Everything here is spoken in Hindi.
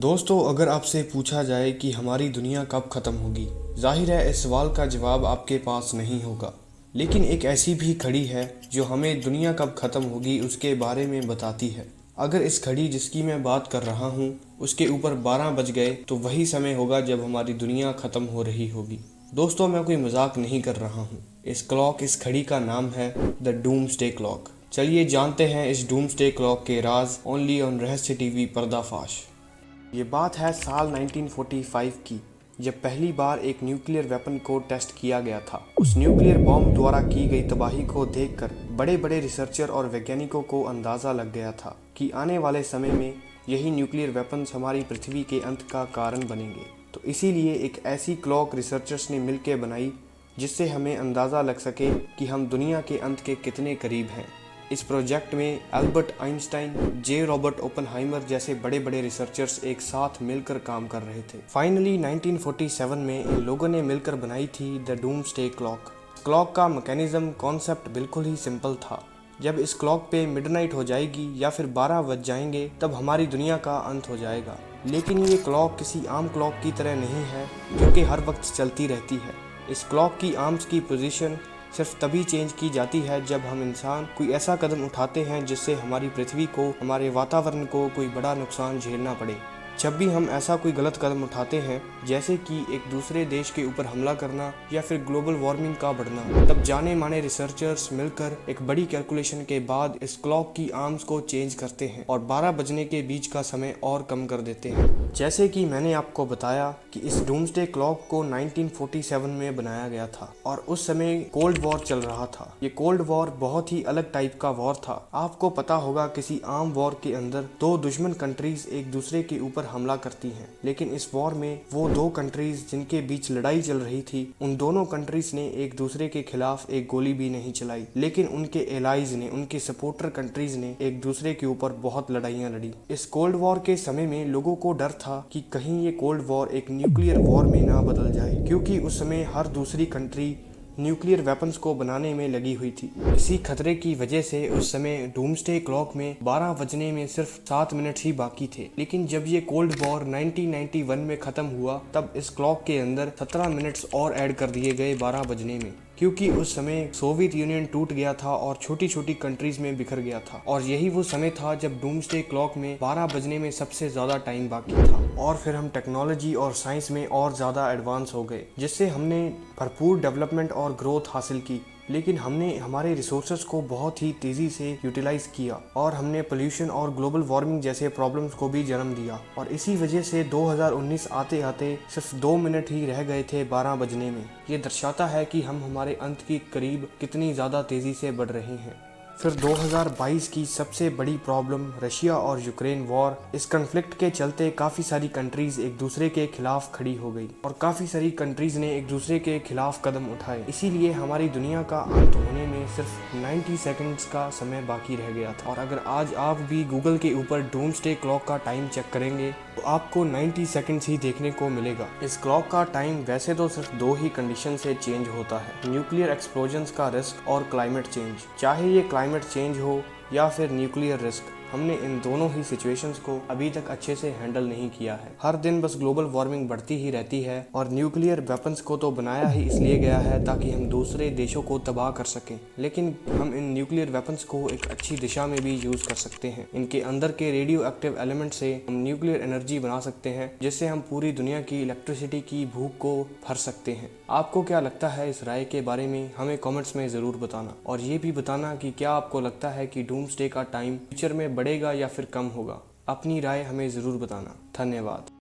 दोस्तों, अगर आपसे पूछा जाए कि हमारी दुनिया कब ख़त्म होगी, जाहिर है इस सवाल का जवाब आपके पास नहीं होगा। लेकिन एक ऐसी भी घड़ी है जो हमें दुनिया कब ख़त्म होगी उसके बारे में बताती है। अगर इस घड़ी जिसकी मैं बात कर रहा हूँ उसके ऊपर 12 बज गए तो वही समय होगा जब हमारी दुनिया ख़त्म हो रही होगी। दोस्तों, मैं कोई मजाक नहीं कर रहा हूँ। इस घड़ी का नाम है द डूम्सडे क्लॉक। चलिए जानते हैं इस डूम्सडे क्लॉक के राज ओनली ऑन रहस्य टीवी पर्दाफाश। ये बात है साल 1945 की, जब पहली बार एक न्यूक्लियर वेपन को टेस्ट किया गया था। उस न्यूक्लियर बॉम्ब द्वारा की गई तबाही को देखकर बड़े बड़े रिसर्चर और वैज्ञानिकों को अंदाज़ा लग गया था कि आने वाले समय में यही न्यूक्लियर वेपन्स हमारी पृथ्वी के अंत का कारण बनेंगे। तो इसीलिए एक ऐसी क्लॉक रिसर्चर्स ने मिलकर बनाई जिससे हमें अंदाज़ा लग सके कि हम दुनिया के अंत के कितने करीब हैं। इस प्रोजेक्ट में अल्बर्ट आइंस्टाइन, जे रॉबर्ट ओपनहाइमर जैसे बड़े बड़े रिसर्चर्स एक साथ मिलकर काम कर रहे थे। फाइनली 1947 में इन लोगों ने मिलकर बनाई थी द डूम्सडे क्लॉक। क्लॉक का मैकेनिज्म कॉन्सेप्ट बिल्कुल ही सिंपल था। जब इस क्लॉक पे मिडनाइट हो जाएगी या फिर 12 बज जाएंगे तब हमारी दुनिया का अंत हो जाएगा। लेकिन ये क्लॉक किसी आम क्लॉक की तरह नहीं है जो कि हर वक्त चलती रहती है। इस क्लॉक की आर्म्स की पोजीशन सिर्फ तभी चेंज की जाती है जब हम इंसान कोई ऐसा कदम उठाते हैं जिससे हमारी पृथ्वी को, हमारे वातावरण को कोई बड़ा नुकसान झेलना पड़े। जब भी हम ऐसा कोई गलत कदम उठाते हैं, जैसे कि एक दूसरे देश के ऊपर हमला करना या फिर ग्लोबल वार्मिंग का बढ़ना, तब जाने माने रिसर्चर्स मिलकर एक बड़ी कैलकुलेशन के बाद इस क्लॉक की आर्म्स को चेंज करते हैं और 12 बजने के बीच का समय और कम कर देते हैं। जैसे कि मैंने आपको बताया कि इस डूम्सडे क्लॉक को 1947 में बनाया गया था और उस समय कोल्ड वॉर चल रहा था। ये कोल्ड वॉर बहुत ही अलग टाइप का वॉर था। आपको पता होगा किसी आम वॉर के अंदर दो दुश्मन कंट्रीज एक दूसरे के ऊपर हमला करती हैं, लेकिन इस वॉर में वो दो कंट्रीज जिनके बीच लड़ाई चल रही थी, उन दोनों कंट्रीज ने एक दूसरे के खिलाफ एक गोली भी नहीं चलाई, लेकिन उनके एलाइज ने, उनके सपोर्टर कंट्रीज ने एक दूसरे के ऊपर बहुत लड़ाइयां लड़ी। इस कोल्ड वॉर के समय में लोगों को डर था कि कहीं ये कोल्ड वॉर एक न्यूक्लियर वॉर में ना बदल जाए, क्योंकि उस समय हर दूसरी कंट्री न्यूक्लियर वेपन्स को बनाने में लगी हुई थी। इसी खतरे की वजह से उस समय डूम्सडे क्लॉक में 12 बजने में सिर्फ 7 मिनट ही बाकी थे। लेकिन जब ये कोल्ड वॉर 1991 में खत्म हुआ तब इस क्लॉक के अंदर 17 मिनट्स और ऐड कर दिए गए 12 बजने में, क्योंकि उस समय सोवियत यूनियन टूट गया था और छोटी छोटी कंट्रीज में बिखर गया था। और यही वो समय था जब डूम्सडे क्लॉक में 12 बजने में सबसे ज़्यादा टाइम बाकी था। और फिर हम टेक्नोलॉजी और साइंस में और ज़्यादा एडवांस हो गए, जिससे हमने भरपूर डेवलपमेंट और ग्रोथ हासिल की। लेकिन हमने हमारे रिसोर्सेज को बहुत ही तेज़ी से यूटिलाइज किया और हमने पोल्यूशन और ग्लोबल वार्मिंग जैसे प्रॉब्लम्स को भी जन्म दिया। और इसी वजह से 2019 आते आते सिर्फ 2 मिनट ही रह गए थे 12 बजने में। ये दर्शाता है कि हम हमारे अंत के करीब कितनी ज़्यादा तेज़ी से बढ़ रहे हैं। फिर 2022 की सबसे बड़ी प्रॉब्लम रशिया और यूक्रेन वॉर। इस कन्फ्लिक्ट के चलते काफ़ी सारी कंट्रीज एक दूसरे के खिलाफ खड़ी हो गई और काफ़ी सारी कंट्रीज ने एक दूसरे के खिलाफ कदम उठाए। इसीलिए हमारी दुनिया का अंत होने में सिर्फ 90 सेकंड्स का समय बाकी रह गया था। और अगर आज आप भी गूगल के ऊपर डूम्सडे क्लॉक का टाइम चेक करेंगे तो आपको 90 सेकंड्स ही देखने को मिलेगा। इस क्लॉक का टाइम वैसे तो सिर्फ 2 ही कंडीशन से चेंज होता है, न्यूक्लियर एक्सप्लोजन्स का रिस्क और क्लाइमेट चेंज। चाहे ये क्लाइमेट चेंज हो या फिर न्यूक्लियर रिस्क, हमने इन दोनों ही सिचुएशंस को अभी तक अच्छे से हैंडल नहीं किया है। हर दिन बस ग्लोबल वार्मिंग बढ़ती ही रहती है और न्यूक्लियर वेपन्स को तो बनाया ही इसलिए गया है ताकि हम दूसरे देशों को तबाह कर सकें, लेकिन हम इन न्यूक्लियर वेपन्स को एक अच्छी दिशा में भी यूज़ कर सकते हैं। इनके अंदर के रेडियो एक्टिव एलिमेंट से हम न्यूक्लियर एनर्जी बना सकते हैं, जिससे हम पूरी दुनिया की इलेक्ट्रिसिटी की भूख को भर सकते हैं। आपको क्या लगता है इस राय के बारे में, हमें कमेंट्स में ज़रूर बताना। और ये भी बताना कि क्या आपको लगता है कि डूम्सडे का टाइम फ्यूचर में बढ़ेगा या फिर कम होगा। अपनी राय हमें ज़रूर बताना। धन्यवाद।